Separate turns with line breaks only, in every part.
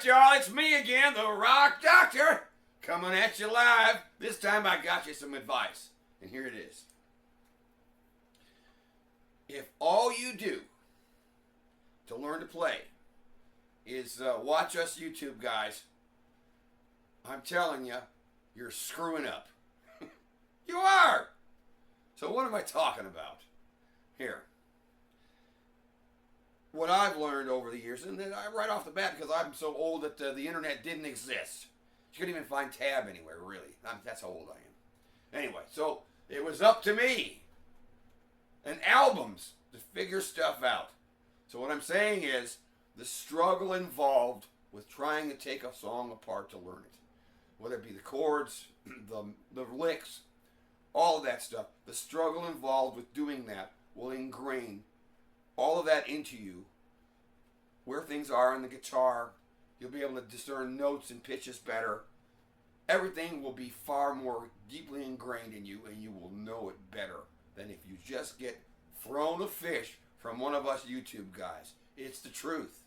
right, y'all, it's me again, the Rock Doctor, coming at you live. This time I got you some advice, and here it is. If all you do to learn to play is watch us YouTube guys, I'm telling you, you're screwing up. You are! So what am I talking about? Here. What I've learned over the years, and then right off the bat, because I'm so old that the internet didn't exist. You couldn't even find tab anywhere, really. That's how old I am. Anyway, so it was up to me and albums to figure stuff out. So what I'm saying is the struggle involved with trying to take a song apart to learn it. Whether it be the chords, the licks, all of that stuff. The struggle involved with doing that will ingrain all of that into you, where things are on the guitar. You'll be able to discern notes and pitches better. Everything will be far more deeply ingrained in you, and you will know it better than if you just get thrown a fish from one of us YouTube guys. It's the truth.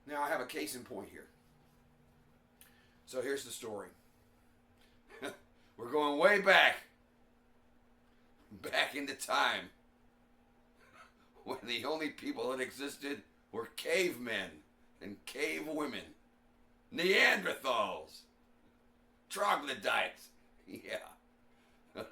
Now I have a case in point here. So here's the story. We're going way back into time, when the only people that existed were cavemen and cave women, Neanderthals, troglodytes. Yeah.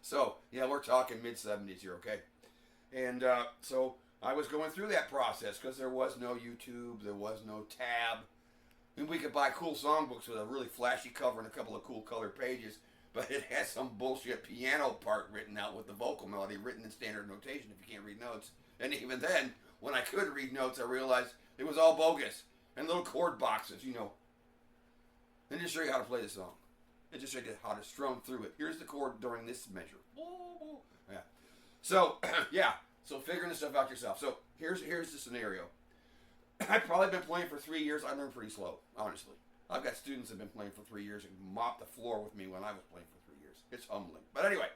So, yeah, we're talking mid-70s here, okay? And so I was going through that process because there was no YouTube, there was no tab. And we could buy cool songbooks with a really flashy cover and a couple of cool colored pages, but it has some bullshit piano part written out with the vocal melody written in standard notation if you can't read notes. And even then, when I could read notes, I realized it was all bogus. And little chord boxes, you know. They just show you how to play the song. They just show you how to strum through it. Here's the chord during this measure. Yeah. So, yeah. So figuring this stuff out yourself. So here's the scenario. I've probably been playing for 3 years. I learned pretty slow, honestly. I've got students that have been playing for 3 years and mopped the floor with me when I was playing for 3 years. It's humbling. But anyway,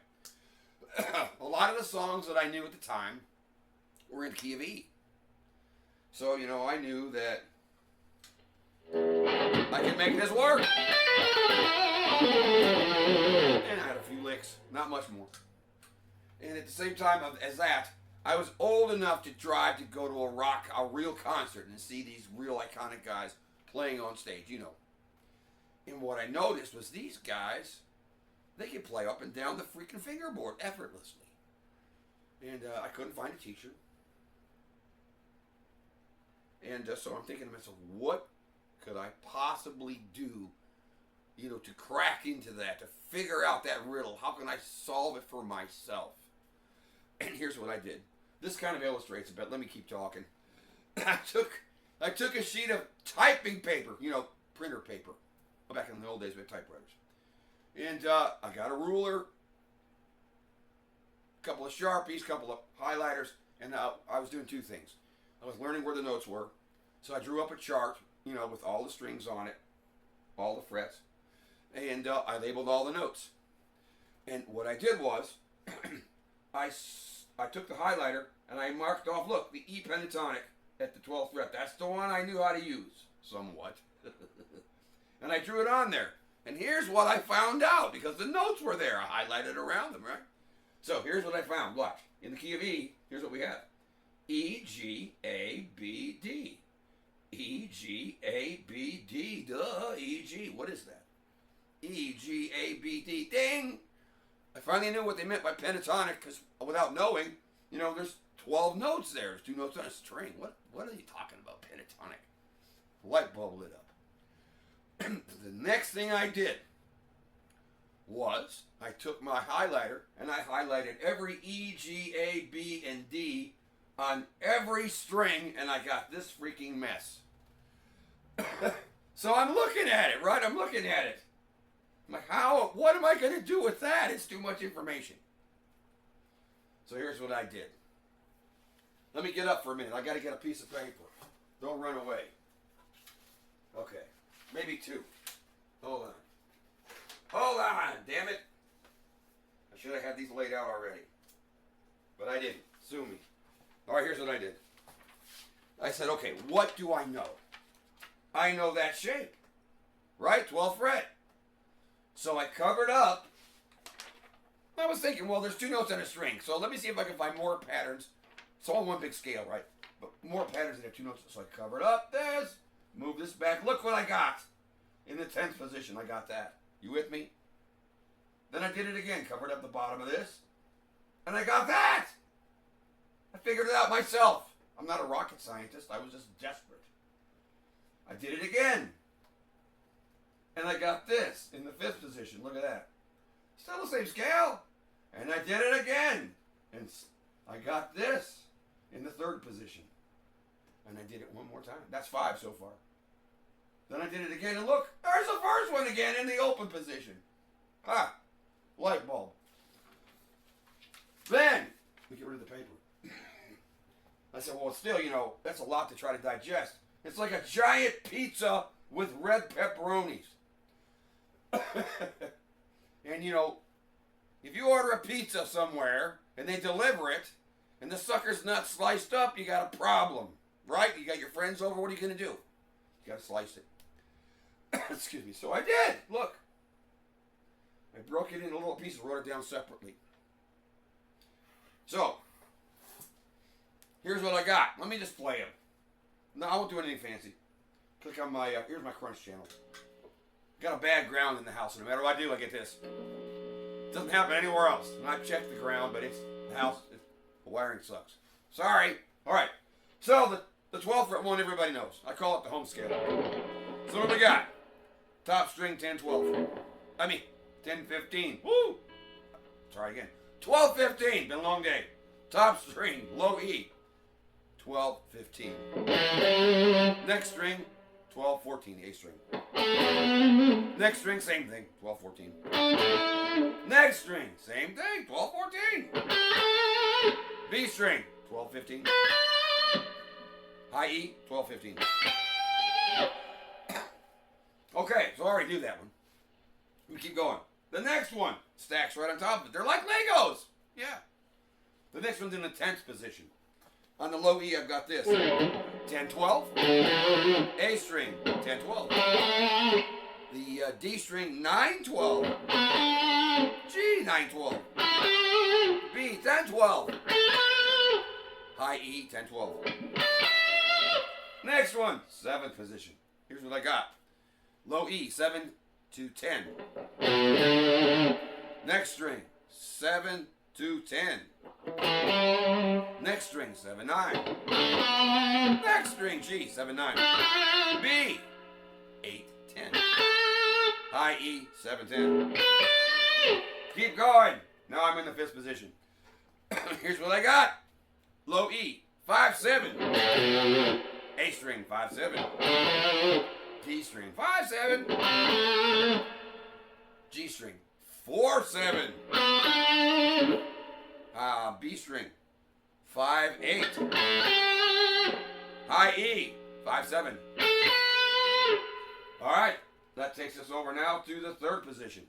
a lot of the songs that I knew at the time were in the key of E. So, you know, I knew that I could make this work. And I had a few licks, not much more. And at the same time as that, I was old enough to drive to go to a real concert and see these real iconic guys playing on stage, you know. And what I noticed was these guys, they could play up and down the freaking fingerboard effortlessly. And I couldn't find a teacher. And so I'm thinking to myself, what could I possibly do, you know, to crack into that, to figure out that riddle? How can I solve it for myself? And here's what I did. This kind of illustrates it, but let me keep talking. I took a sheet of typing paper, you know, printer paper. Back in the old days, we had typewriters. And I got a ruler, a couple of Sharpies, a couple of highlighters, and I was doing two things. I was learning where the notes were, so I drew up a chart, you know, with all the strings on it, all the frets, and I labeled all the notes. And what I did was, I took the highlighter and I marked off, look, the E pentatonic at the 12th fret. That's the one I knew how to use, somewhat. And I drew it on there. And here's what I found out, because the notes were there. I highlighted around them, right? So here's what I found. Watch. In the key of E, here's what we have. E, G, A, B, D. E, G, A, B, D. Duh, E, G. What is that? E, G, A, B, D. Ding! I finally knew what they meant by pentatonic, because without knowing, you know, there's 12 notes there. There's 2 notes on a string. What are you talking about, pentatonic? Light bulb lit up. The next thing I did was I took my highlighter and I highlighted every E, G, A, B, and D on every string, and I got this freaking mess. So I'm looking at it, right? I'm looking at it. I'm like, what am I going to do with that? It's too much information. So here's what I did. Let me get up for a minute. I got to get a piece of paper. Don't run away. Okay. Maybe 2. Hold on. Hold on, damn it. I should have had these laid out already. But I didn't. Sue me. All right, here's what I did. I said, okay, what do I know? I know that shape, right? 12th fret. So I covered up. I was thinking, well, there's 2 notes on a string, so let me see if I can find more patterns. It's all one big scale, right? But more patterns that have 2 notes. So I covered up this, move this back. Look what I got in the 10th position. I got that. You with me? Then I did it again, covered up the bottom of this, and I got that. I figured it out myself. I'm not a rocket scientist. I was just desperate. I did it again, and I got this in the 5th position. Look at that. Still the same scale. And I did it again, and I got this in the 3rd position. And I did it one more time. That's 5 so far. Then I did it again, and look, there's the first one again in the open position. Ah, light bulb. Then, we get rid of the paper. I said, well, still, you know, that's a lot to try to digest. It's like a giant pizza with red pepperonis. And, you know, if you order a pizza somewhere and they deliver it and the sucker's not sliced up, you got a problem, right? You got your friends over, what are you going to do? You got to slice it. Excuse me. So I did. Look. I broke it into little pieces, wrote it down separately. So, here's what I got. Let me just play them. No, I won't do anything fancy. Click on my, here's my crunch channel. Got a bad ground in the house, and no matter what I do, I get this. It doesn't happen anywhere else. And I checked the ground, but it's the house. The wiring sucks. Sorry. All right. So the 12th fret one, everybody knows. I call it the home scale. So what do we got? Top string 10, 12. I mean 10, 15. Woo! Try again. 12, 15. Been a long day. Top string, low E. 12, 15. Next string, 12, 14, A string. Next string, same thing, 12, 14. Next string, same thing, 12, 14. B string, 12, 15. High E, 12, 15. Okay, so I already do that one. Let me keep going. The next one stacks right on top of it. They're like Legos. Yeah. The next one's in the 10th position. On the low E, I've got this. 10, 12. A string, 10, 12. The D string, 9, 12. G, 9, 12. B, 10, 12. High E, 10, 12. Next one, 7th position. Here's what I got. Low E, 7 to 10. Next string, 7 to 10. Next string, 7, 9. Next string, G, 7, 9. B, 8, 10. High E, 7, 10. Keep going. Now I'm in the 5th position. Here's what I got. Low E, 5, 7. A string, 5, 7. D string, 5, 7. G string, 4, 7. B string, 5, 8. High E, 5, 7. All right, that takes us over now to the 3rd position.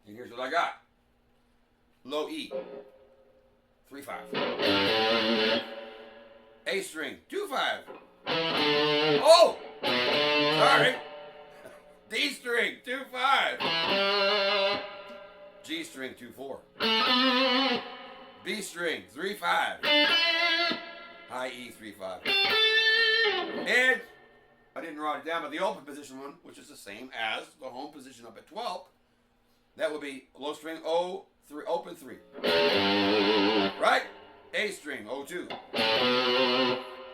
And here's what I got. Low E, 3, 5. A string, 2, 5. Oh, sorry. D string, 2, 5. G string, 2, 4. B string, 3, 5. High E, 3, 5. And I didn't write it down, but the open position one, which is the same as the home position up at 12, that would be low string O, 3, open 3. Right? A string, O2.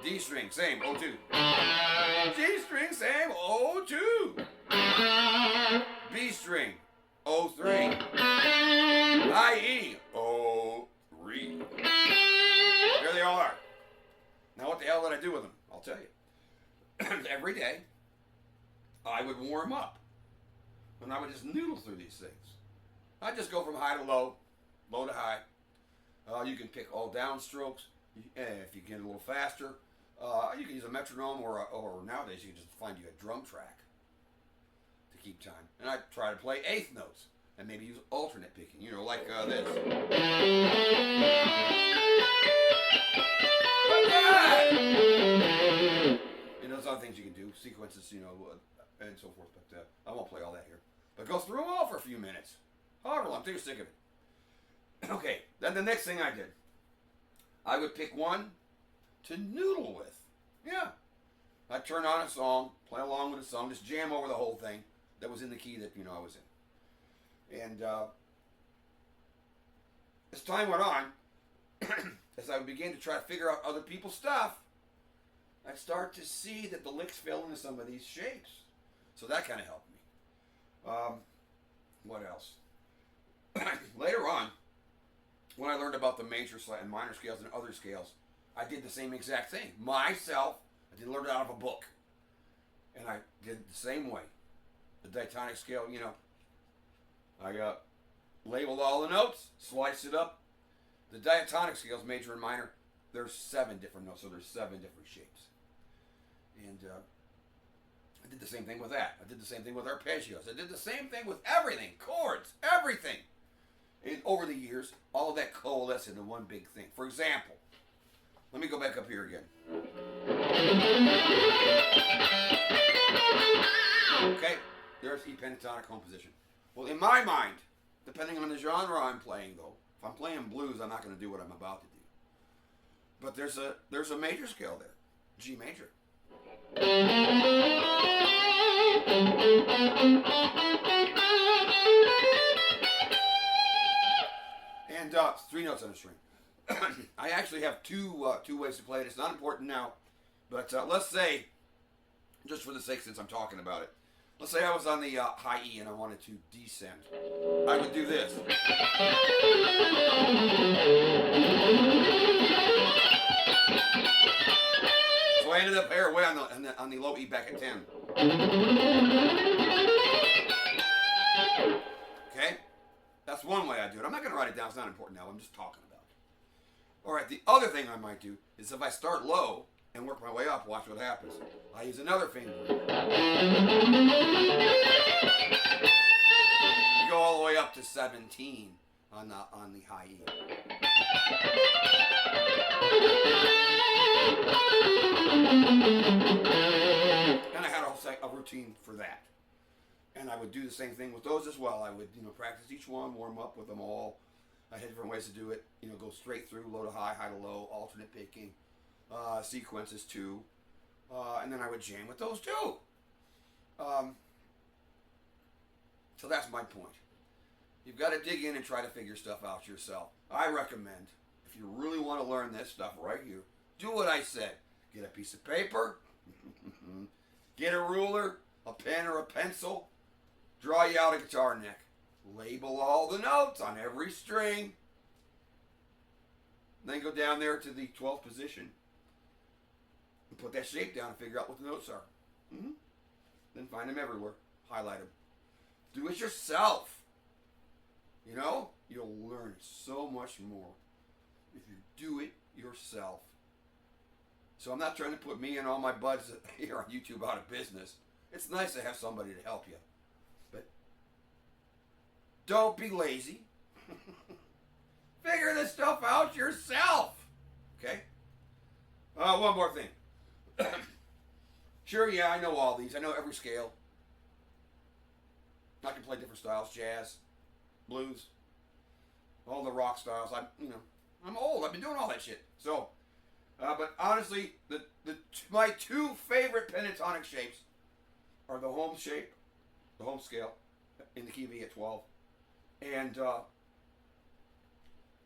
D string, same, O2. G string, same, O2. B string, O3. High E, O3. There they all are. Now what the hell did I do with them? I'll tell you. Every day, I would warm up. And I would just noodle through these things. I'd just go from high to low, low to high. You can pick all down strokes. If you get a little faster, you can use a metronome or nowadays you can just find you a drum track to keep time. And I try to play 8th notes and maybe use alternate picking, you know, like this. And there's other things you can do, sequences, you know, and so forth. But I won't play all that here. But go through them all for a few minutes. However long, till you're sick of it. Okay, then the next thing I did, I would pick one to noodle with. Yeah. I'd turn on a song, play along with the song, just jam over the whole thing that was in the key that, you know, I was in. And as time went on, as I began to try to figure out other people's stuff, I'd start to see that the licks fell into some of these shapes. So that kind of helped me. What else? Later on, when I learned about the major and minor scales and other scales, I did the same exact thing. Myself, I didn't learn it out of a book. And I did the same way. The diatonic scale, you know, I labeled all the notes, sliced it up. The diatonic scales, major and minor, there's 7 different notes, so there's 7 different shapes. And I did the same thing with that. I did the same thing with arpeggios. I did the same thing with everything, chords, everything. And over the years, all of that coalesced into one big thing. For example, let me go back up here again. Okay, there's E pentatonic home position. Well, in my mind, depending on the genre I'm playing, though, if I'm playing blues, I'm not going to do what I'm about to do. But there's a major scale there, G major. And 3 notes on a string. I actually have two ways to play it. It's not important now, but let's say, just for the sake, since I'm talking about it, let's say I was on the high E and I wanted to descend. I would do this. So I ended up here way on the low E back at 10. Okay? That's one way I do it. I'm not going to write it down. It's not important now. I'm just talking about it. All right, the other thing I might do is if I start low and work my way up, watch what happens. I use another finger. You go all the way up to 17 on the high E. And I had a routine for that. And I would do the same thing with those as well. I would, you know, practice each one, warm up with them all. I had different ways to do it. You know, go straight through, low to high, high to low, alternate picking, sequences too. And then I would jam with those too. So that's my point. You've got to dig in and try to figure stuff out yourself. I recommend, if you really want to learn this stuff right here, do what I said. Get a piece of paper, get a ruler, a pen or a pencil, draw you out a guitar neck. Label all the notes on every string. Then go down there to the 12th position and put that shape down and figure out what the notes are. Then find them everywhere. Highlight them. Do it yourself. You know, you'll learn so much more if you do it yourself. So I'm not trying to put me and all my buds here on YouTube out of business. It's nice to have somebody to help you. But don't be lazy. Figure this stuff out yourself. Okay? One more thing. Sure, yeah, I know all these. I know every scale. I can play different styles, jazz, blues, all the rock styles. I'm old. I've been doing all that shit. So, but honestly, my 2 favorite pentatonic shapes are the home shape, the home scale, in the key of E at 12, and the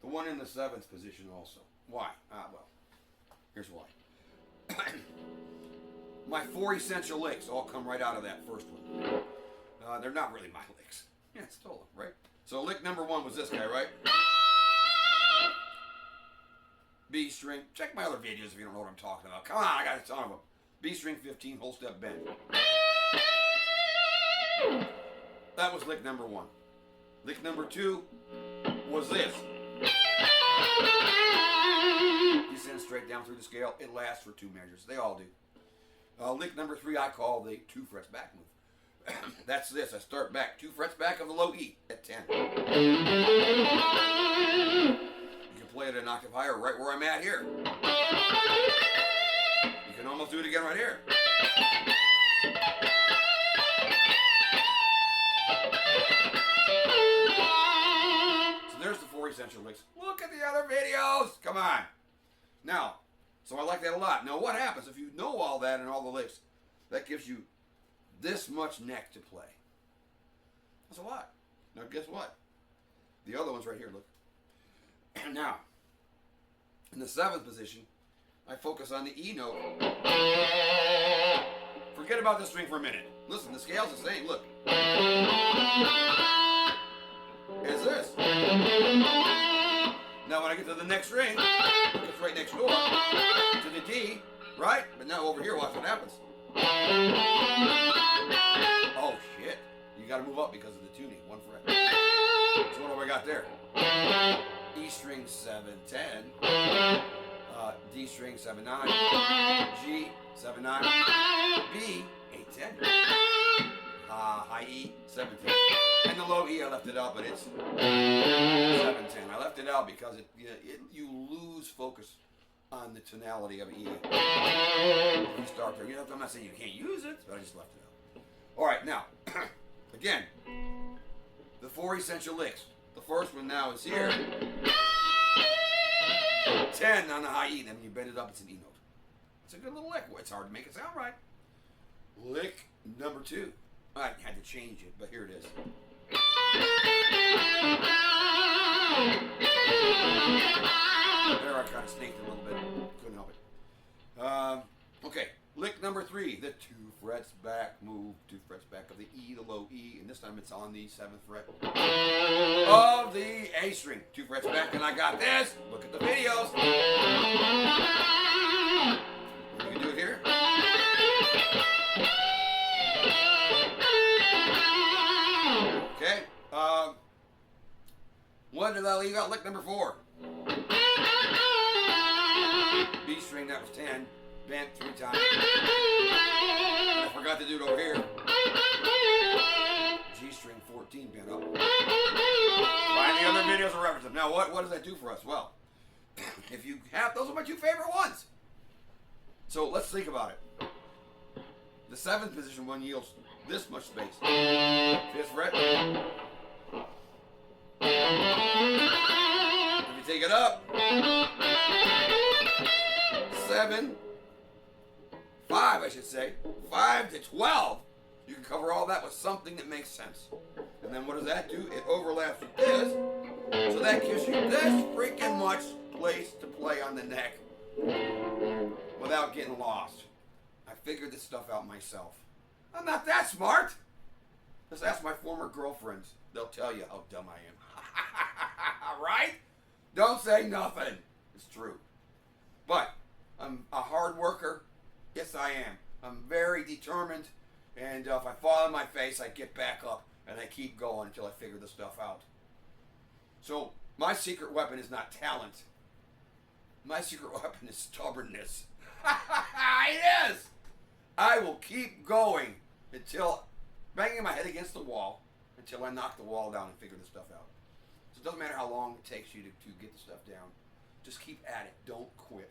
one in the 7th position also. Why? Well, here's why. My 4 essential licks all come right out of that first one. They're not really my licks. Yeah, I stole them, right? So lick number 1 was this guy, right? B string. Check my other videos if you don't know what I'm talking about. Come on, I got a ton of them. B string 15, whole step bend. That was lick number 1. Lick number 2 was this. Descend straight down through the scale. It lasts for 2 measures. They all do. Lick number 3 I call the 2 frets back move. That's this. I start back 2 frets back of the low E at 10. You can play it an octave higher right where I'm at here. almost do it again right here. So there's the 4 essential licks. Look at the other videos. Come on. Now, so I like that a lot. Now what happens if you know all that and all the licks? That gives you this much neck to play. That's a lot. Now guess what? The other one's right here, look. And now, in the 7th position, I focus on the E note. Forget about this string for a minute. Listen, the scale's the same, look. It's this. Now when I get to the next string, it's right next door to the D, right? But now over here, watch what happens. Oh shit. You gotta move up because of the tuning, 1 fret. So what have I got there? E string 7-10, D string 7-9, G 7-9, B 8-10, high E 7-10, and the low E I left it out, but it's 7-10. I left it out because you lose focus on the tonality of E. If you start there, I'm not saying you can't use it, but I just left it out. All right, now again, the 4 essential licks. The first one now is here. 10 on the high E, then when you bend it up, it's an E note. It's a good little lick. It's hard to make it sound right. Lick number 2. I had to change it, but here it is. There, I kind of snaked it a little bit. Couldn't help it. Okay, lick number 3. The 2 frets back move, 2 frets back of the E, the low E, and this time it's on the 7th fret of the A string. 2 frets back, and I got this. Look at the videos. You can do it here. Okay. What did I leave out? Lick number 4. B string, that was 10. Bent 3 times. I forgot to do it over here. G string 14 bent up. Find the other videos and reference them. Now what does that do for us? Well, if you have, those are my 2 favorite ones. So let's think about it. The 7th position one yields this much space. 5th fret. If you take it up, 7, 5 I should say, 5 to 12, you can cover all that with something that makes sense. And then what does that do? It overlaps with this, so that gives you this freaking much place to play on the neck without getting lost. I figured this stuff out myself. I'm not that smart. Just ask my former girlfriends. They'll tell you how dumb I am. Right? Don't say nothing. It's true. But I'm a hard worker. Yes, I am. I'm very determined. And if I fall on my face, I get back up and I keep going until I figure this stuff out. So my secret weapon is not talent. My secret weapon is stubbornness. It is. I will keep going until banging my head against the wall until I knock the wall down and figure this stuff out. So it doesn't matter how long it takes you to get the stuff down. Just keep at it. Don't quit.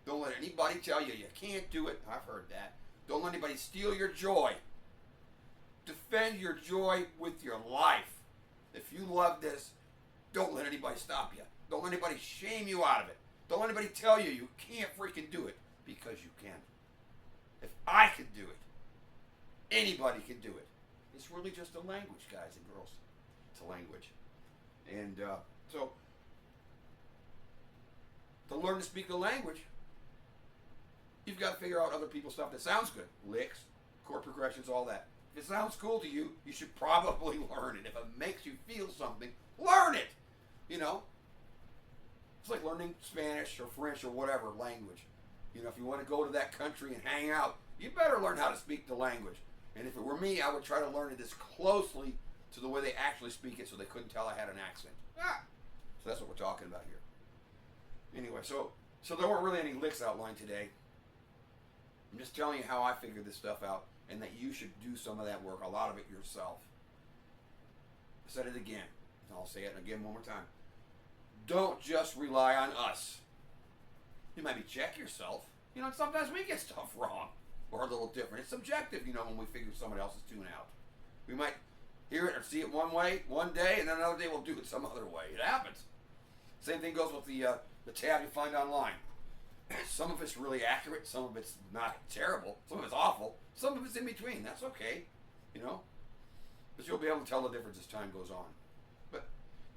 Don't let anybody tell you you can't do it. I've heard that. Don't let anybody steal your joy. Defend your joy with your life. If you love this, don't let anybody stop you. Don't let anybody shame you out of it. Don't let anybody tell you you can't freaking do it, because you can. If I could do it, anybody can do it. It's really just a language, guys and girls. It's a language. And so, to learn to speak the language, you've got to figure out other people's stuff that sounds good. Licks, chord progressions, all that. If it sounds cool to you, you should probably learn it. If it makes you feel something, learn it. You know? It's like learning Spanish or French or whatever language. You know, if you want to go to that country and hang out, you better learn how to speak the language. And if it were me, I would try to learn it as closely to the way they actually speak it so they couldn't tell I had an accent. So that's what we're talking about here. Anyway, so there weren't really any licks outlined today. I'm just telling you how I figured this stuff out, and that you should do some of that work, a lot of it yourself. I said it again, and I'll say it again one more time. Don't just rely on us. You maybe check yourself. You know, sometimes we get stuff wrong or a little different. It's subjective, you know, when we figure someone else's tune out. We might hear it or see it one way one day, and then another day we'll do it some other way. It happens. Same thing goes with the tab you find online. Some of it's really accurate, some of it's not terrible, some of it's awful, some of it's in between. That's okay, you know. But you'll be able to tell the difference as time goes on. But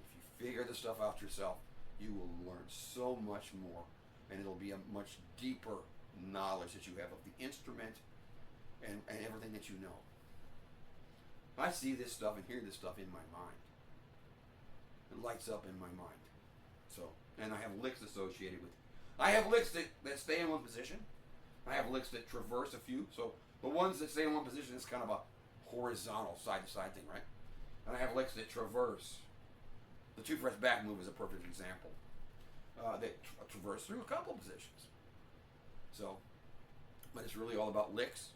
if you figure this stuff out yourself, you will learn so much more, and it'll be a much deeper knowledge that you have of the instrument and everything that you know. I see this stuff and hear this stuff in my mind. It lights up in my mind. So, and I have licks associated with it. I have licks that stay in one position. I have licks that traverse a few. So the ones that stay in one position is kind of a horizontal side-to-side thing, right? And I have licks that traverse. The 2-fret back move is a perfect example. They traverse through a couple positions. So, but it's really all about licks,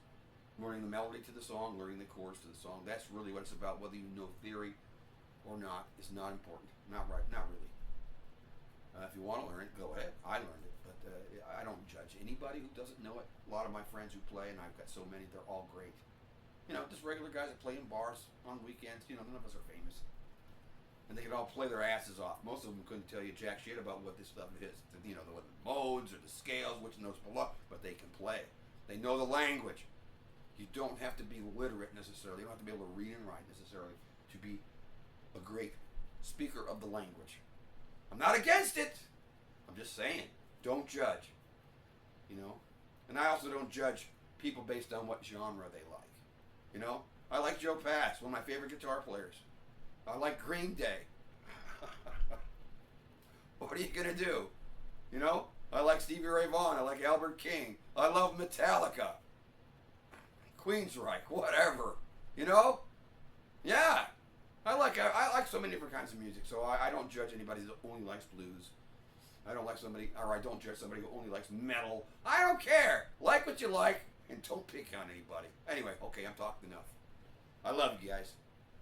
learning the melody to the song, learning the chords to the song. That's really what it's about. Whether you know theory or not is not important. Not really. If you want to learn it, go ahead. I learned it, but I don't judge anybody who doesn't know it. A lot of my friends who play, and I've got so many, they're all great. You know, just regular guys that play in bars on weekends. You know, none of us are famous. And they can all play their asses off. Most of them couldn't tell you jack shit about what this stuff is. You know, the modes or the scales, which notes below, but they can play. They know the language. You don't have to be literate necessarily. You don't have to be able to read and write necessarily to be a great speaker of the language. I'm not against it. I'm just saying, don't judge. You know? And I also don't judge people based on what genre they like. You know? I like Joe Pass, one of my favorite guitar players. I like Green Day. What are you going to do? You know? I like Stevie Ray Vaughan. I like Albert King. I love Metallica. Queensryche. Whatever. You know? Yeah. I like so many different kinds of music, so I don't judge anybody that only likes blues. I don't judge somebody who only likes metal. I don't care. Like what you like, and don't pick on anybody. Anyway, okay, I'm talking enough. I love you guys,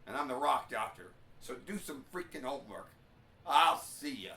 and I'm the Rock Doctor, so do some freaking homework. I'll see ya.